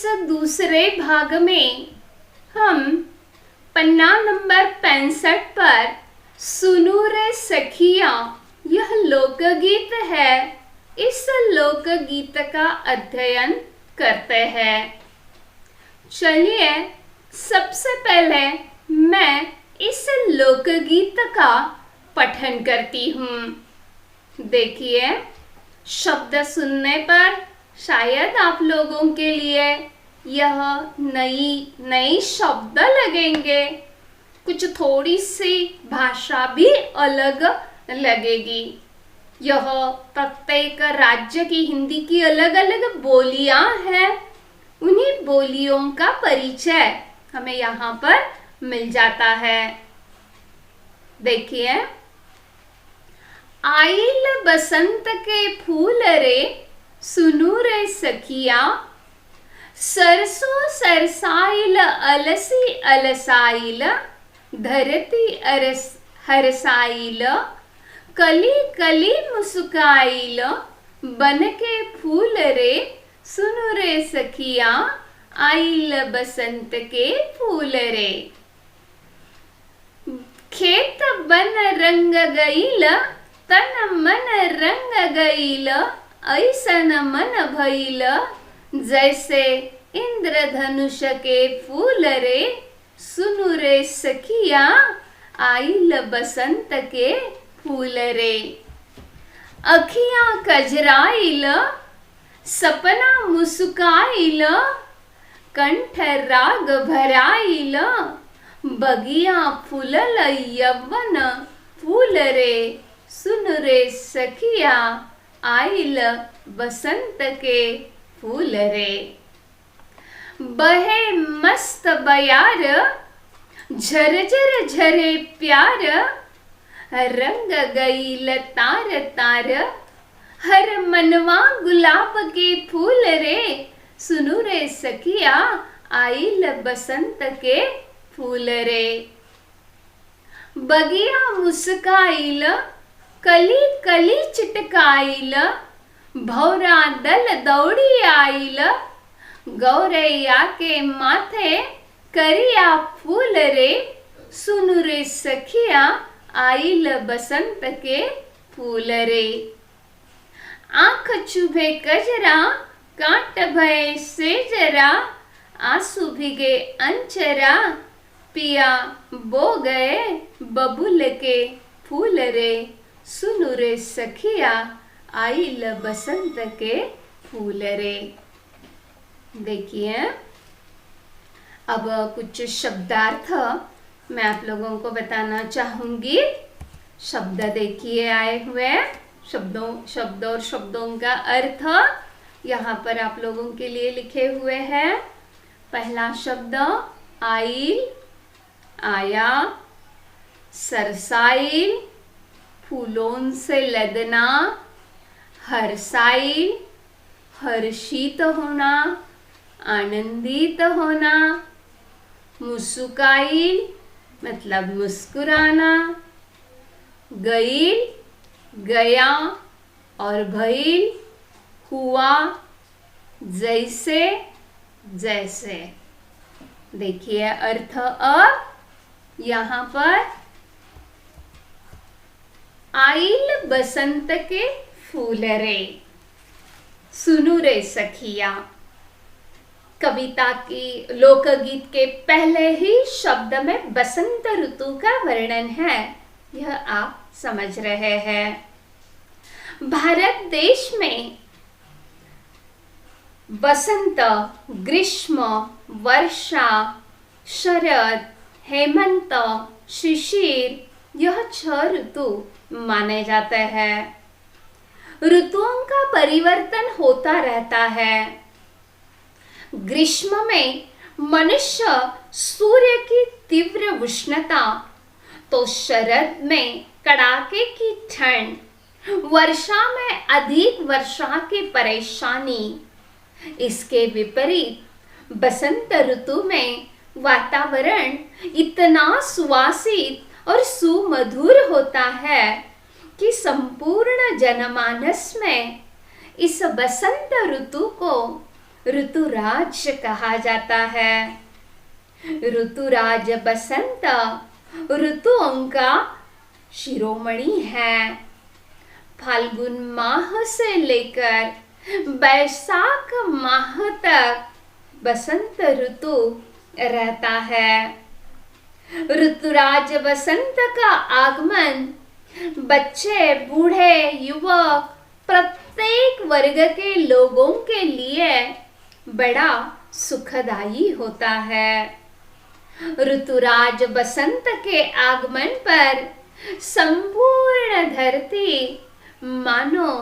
इस दूसरे भाग में हम पन्ना नंबर 65 पर सुनू रे सखिया यह लोकगीत है। इस लोकगीत का अध्ययन करते हैं। चलिए सबसे पहले मैं इस लोकगीत का पठन करती हूँ। देखिए, शब्द सुनने पर शायद आप लोगों के लिए यह नई शब्द लगेंगे, कुछ थोड़ी सी भाषा भी अलग लगेगी। यह प्रत्येक राज्य की हिंदी की अलग अलग बोलियां हैं। उन्हीं बोलियों का परिचय हमें यहाँ पर मिल जाता है। देखिए, आइल बसंत के फूल रे सुनू रे सखिया, सरसों सरसाइल अलसी अलसाइल, धरती हरसाइल, कली कली मुस्काइल, बन के फूल रे सुनू रे सखिया, आइल बसंत के फूल रे। खेत बन रंग गईल, तन मन रंग गईल, ऐसन मन भइल, जैसे इंद्रधनुष के फूल रे सुनू रे सखिया, आइल बसंत के फूल रे। अखियां कजराइल, सपना मुस्काइल, कंठ राग भराइल, बगिया फूलल यवन फूल रे सुन रे सखिया, आइल बसंत के फूल रे। बहे मस्त बयार, झरझर झरे प्यार, रंग गईल तार तार, हर मनवा गुलाब के फूल रे सुनू रे सखिया, आइल बसंत के फूल रे। बगिया मुस्काइल, कली कली चिटकाइल, भौरा दल दौड़ी आइल, गौरैया के माथे करिया फूल रे सुनू रे सखिया, आइल बसंत के फूल रे। आँख चुभे कजरा, कांट भय से जरा, आंसू भीगे अंचरा, पिया बो गए बबुल के फूल रे सुनू रे सखिया, आइल बसंत के फूल रे। देखिए, अब कुछ शब्दार्थ मैं आप लोगों को बताना चाहूंगी। शब्द देखिए आए हुए शब्द और शब्दों का अर्थ यहाँ पर आप लोगों के लिए लिखे हुए हैं। पहला शब्द आइल, आया, सरसाइल, फूलों से लदना, हर्षाइल, हर्षित होना, आनंदित होना, मुस्काइल मतलब मुस्कुराना, गईल, गया और भइल, हुआ, जैसे जैसे। देखिए अर्थ अब यहाँ पर आइल बसंत के फूल रे सुनू रे सखिया। कविता की लोकगीत के पहले ही शब्द में बसंत ऋतु का वर्णन है, यह आप समझ रहे हैं। भारत देश में बसंत, ग्रीष्म, वर्षा, शरद, हेमंत, शिशिर यह 6 ऋतु माने जाते हैं। ऋतुओं का परिवर्तन होता रहता है। ग्रीष्म में मनुष्य सूर्य की तीव्र उष्णता, तो शरद में कड़ाके की ठंड, वर्षा में अधिक वर्षा की परेशानी। इसके विपरीत बसंत ऋतु में वातावरण इतना सुवासित और सुमधुर होता है कि संपूर्ण जनमानस में इस बसंत ऋतु को ऋतुराज कहा जाता है। ऋतुराज बसंत ऋतुओं का शिरोमणि है। फाल्गुन माह से लेकर बैसाख माह तक बसंत ऋतु रहता है। ऋतुराज बसंत का आगमन बच्चे, बूढ़े, युवक, प्रत्येक वर्ग के लोगों के लिए बड़ा सुखदायी होता है। ऋतुराज बसंत के आगमन पर संपूर्ण धरती मानो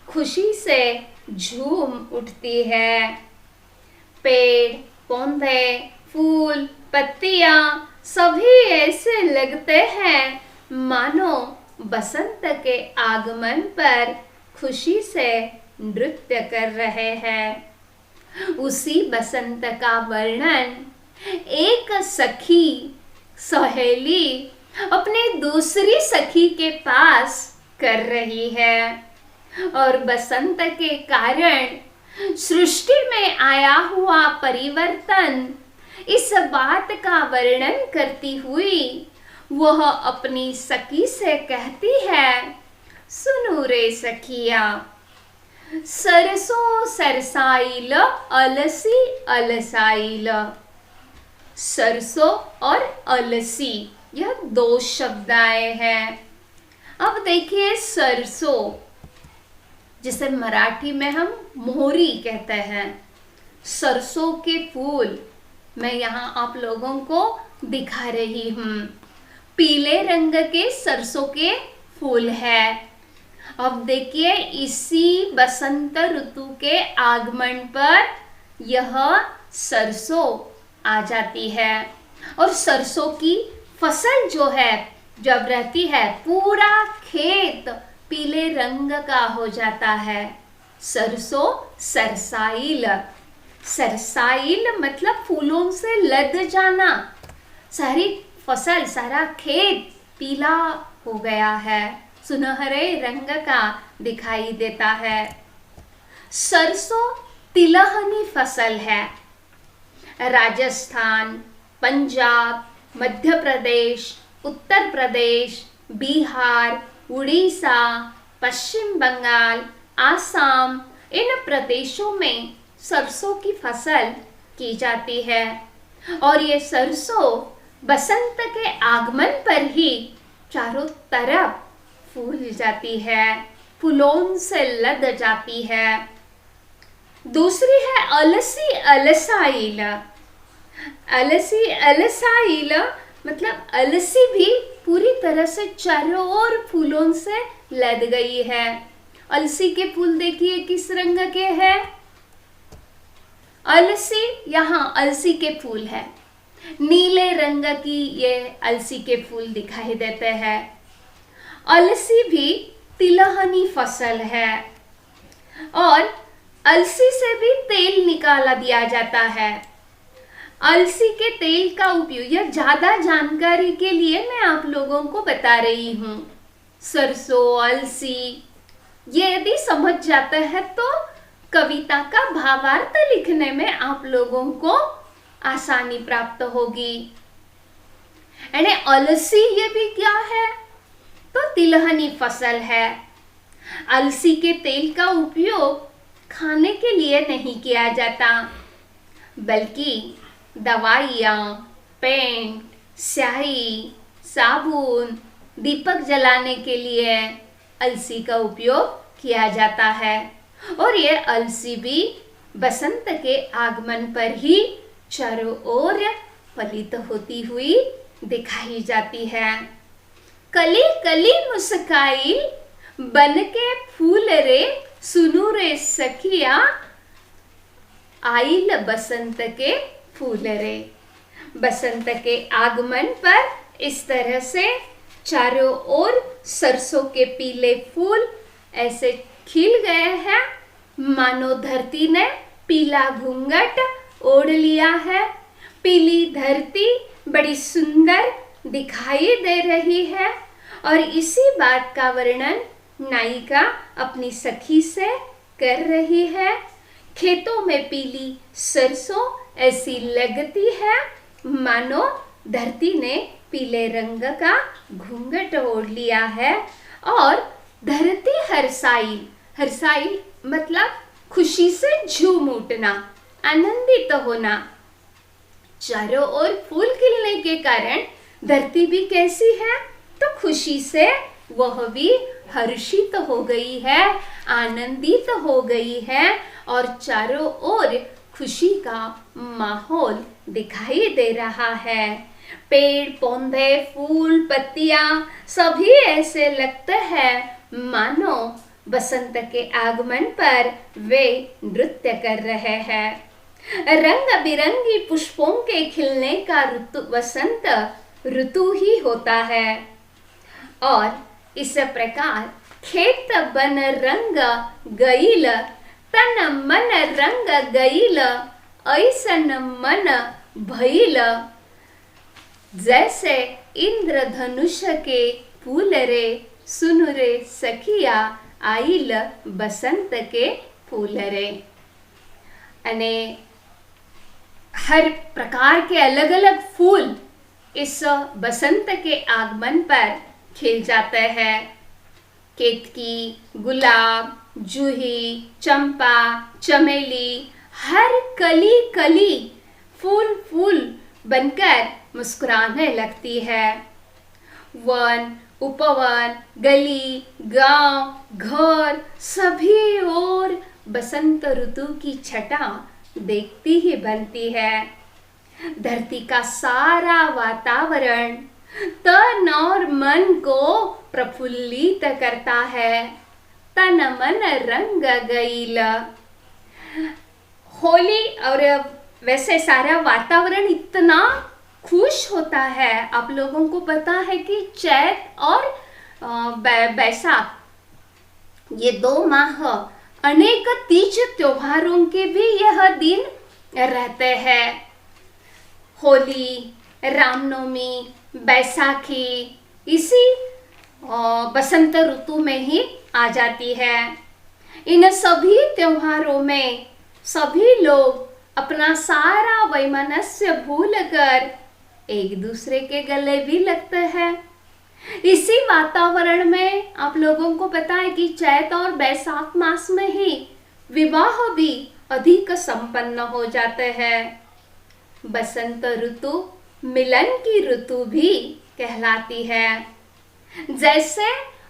खुशी से झूम उठती है। पेड़, पौधे, फूल, पत्तियां सभी ऐसे लगते हैं मानो बसंत के आगमन पर खुशी से नृत्य कर रहे हैं। उसी बसंत का वर्णन एक सखी, सहेली अपने दूसरी सखी के पास कर रही है और बसंत के कारण सृष्टि में आया हुआ परिवर्तन, इस बात का वर्णन करती हुई वह अपनी सखी से कहती है, सुनो रे सखिया, सरसों सरसाइल अलसी अलसाइल। सरसों और अलसी, यह दो शब्द आए हैं। अब देखिए, सरसों जिसे मराठी में हम मोहरी कहते हैं, सरसों के फूल मैं यहाँ आप लोगों को दिखा रही हूँ। पीले रंग के सरसों के फूल है। अब देखिए, इसी बसंत ऋतु के आगमन पर यह सरसों आ जाती है और सरसों की फसल जो है जब रहती है, पूरा खेत पीले रंग का हो जाता है। सरसों सरसाइल, सरसाइल मतलब फूलों से लद जाना। सारी फसल, सारा खेत पीला हो गया है, सुनहरे रंग का दिखाई देता है। सरसों तिलहनी फसल है। राजस्थान, पंजाब, मध्य प्रदेश, उत्तर प्रदेश, बिहार, उड़ीसा, पश्चिम बंगाल, आसाम, इन प्रदेशों में सरसों की फसल की जाती है और ये सरसों बसंत के आगमन पर ही चारों तरफ फूल जाती है, फूलों से लद जाती है। दूसरी है अलसी अलसाइल। अलसी अलसाइल मतलब अलसी भी पूरी तरह से चारों ओर फूलों से लद गई है। अलसी के फूल देखिए किस रंग के हैं। अलसी, यहाँ अलसी के फूल है, नीले रंग की ये अलसी के फूल दिखाई देते हैं। अलसी भी तिलहनी फसल है और अलसी से भी तेल निकाला दिया जाता है। अलसी के तेल का उपयोग, यह ज्यादा जानकारी के लिए मैं आप लोगों को बता रही हूँ। सरसों, अलसी, ये यदि समझ जाता है तो कविता का भावार्थ लिखने में आप लोगों को आसानी प्राप्त होगी। यानी अलसी ये भी क्या है, तो तिलहनी फसल है। अलसी के तेल का उपयोग खाने के लिए नहीं किया जाता, बल्कि दवाइयाँ, पेंट, स्याही, साबुन, दीपक जलाने के लिए अलसी का उपयोग किया जाता है। और ये अलसी भी बसंत के आगमन पर ही चारों ओर फलित होती हुई दिखाई जाती है। कली कली मुस्काइल बन के फूल रे, सुनु रे सखिया, आइल बसंत के फूल रे। बसंत के आगमन पर इस तरह से चारों ओर सरसों के पीले फूल ऐसे खिल गए हैं मानो धरती ने पीला घूंघट ओढ़ लिया है। पीली धरती बड़ी सुंदर दिखाई दे रही है और इसी बात का वर्णन नायिका अपनी सखी से कर रही है खेतों में पीली सरसों ऐसी लगती है मानो धरती ने पीले रंग का घूंघट ओढ़ लिया है। और धरती हर्षाई, हर्षाई मतलब खुशी से झूम उठना, आनंदित होना। चारों ओर फूल खिलने के कारण धरती भी कैसी है, तो खुशी से वह भी हर्षित हो गई है, आनंदित हो गई है और चारों ओर खुशी का माहौल दिखाई दे रहा है। पेड़ पौधे फूल पत्तियां सभी ऐसे लगते हैं मानो बसंत के आगमन पर वे नृत्य कर रहे हैं। रंग बिरंगी पुष्पों के खिलने का ऋतु वसंत ऋतु ही होता है। और इस प्रकार खेत बन रंग गईल, तन मन रंग गईल, ऐसन मन भइल, जैसे इंद्रधनुष के फूल रे, सुन रे सखिया आइल बसंत के फूल रे। अने हर प्रकार के अलग अलग फूल इस बसंत के आगमन पर खिल जाते हैं। केतकी, गुलाब, जूही, चंपा, चमेली, हर कली कली फूल फूल बनकर मुस्कुराने लगती है। वन, उपवन, गली, गांव, घर सभी ओर बसंत ऋतु की छटा देखती ही बनती है। धरती का सारा वातावरण तन और मन को प्रफुल्लित करता है। तन मन रंग गईल। होली और वैसे सारा वातावरण इतना खुश होता है। आप लोगों को पता है कि चैत और बैसाख ये 2 माह अनेक तीज त्योहारों के भी यह दिन रहते हैं। होली, रामनवमी, बैसाखी इसी बसंत ऋतु में ही आ जाती है। इन सभी त्योहारों में सभी लोग अपना सारा वैमनस्य भूलकर एक दूसरे के गले भी लगते हैं। इसी वातावरण में आप लोगों को पता है कि चैत और बैसाख मास में ही विवाह भी अधिक संपन्न हो जाते हैं। बसंत ऋतु मिलन की ऋतु भी कहलाती है। जैसे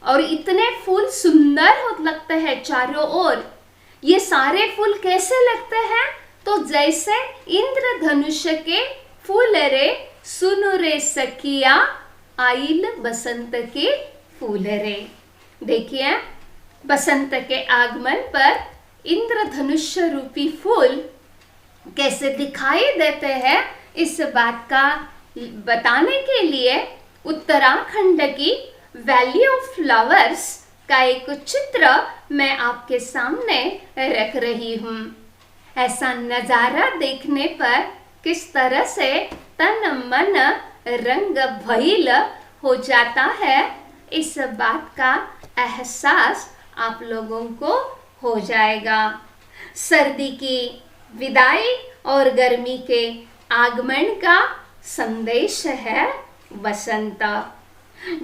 और इतने फूल सुंदर हो लगते हैं चारों ओर। ये सारे फूल कैसे लगते हैं, तो जैसे इंद्रधनुष के फूल रे, सुन रे सखिया आइल बसंत के फूल रे। देखिए बसंत के आगमन पर इंद्रधनुष रूपी फूल कैसे दिखाई देते हैं, इस बात का बताने के लिए उत्तराखंड की वैली ऑफ फ्लावर्स का एक चित्र मैं आपके सामने रख रही हूँ। ऐसा नजारा देखने पर किस तरह से तन मन रंग भइल हो जाता है, इस बात का एहसास आप लोगों को हो जाएगा। सर्दी की विदाई और गर्मी के आगमन का संदेश है बसंत।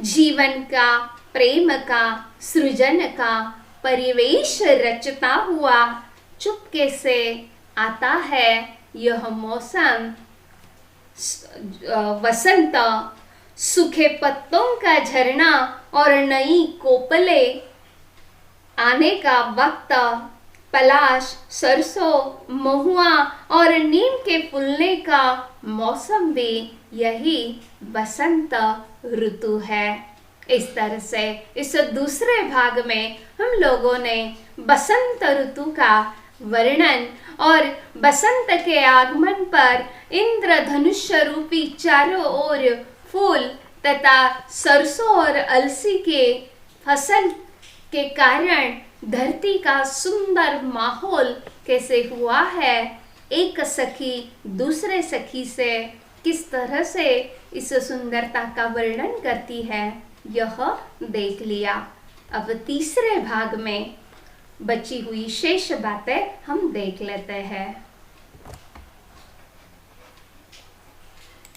जीवन का, प्रेम का, सृजन का परिवेश रचता हुआ चुपके से आता है यह मौसम वसंत। सूखे पत्तों का झरना और नई कोपले आने का वक्त। पलाश, सरसों, महुआ और नीम के फूलने का मौसम भी यही बसंत ऋतु है। इस तरह से इस दूसरे भाग में हम लोगों ने बसंत ऋतु का वर्णन और बसंत के आगमन पर इंद्रधनुष रूपी चारों ओर फूल तथा सरसों और अलसी के फसल के कारण धरती का सुंदर माहौल कैसे हुआ है, एक सखी दूसरे सखी से किस तरह से इस सुंदरता का वर्णन करती है, यह देख लिया। अब तीसरे भाग में बची हुई शेष बातें हम देख लेते हैं।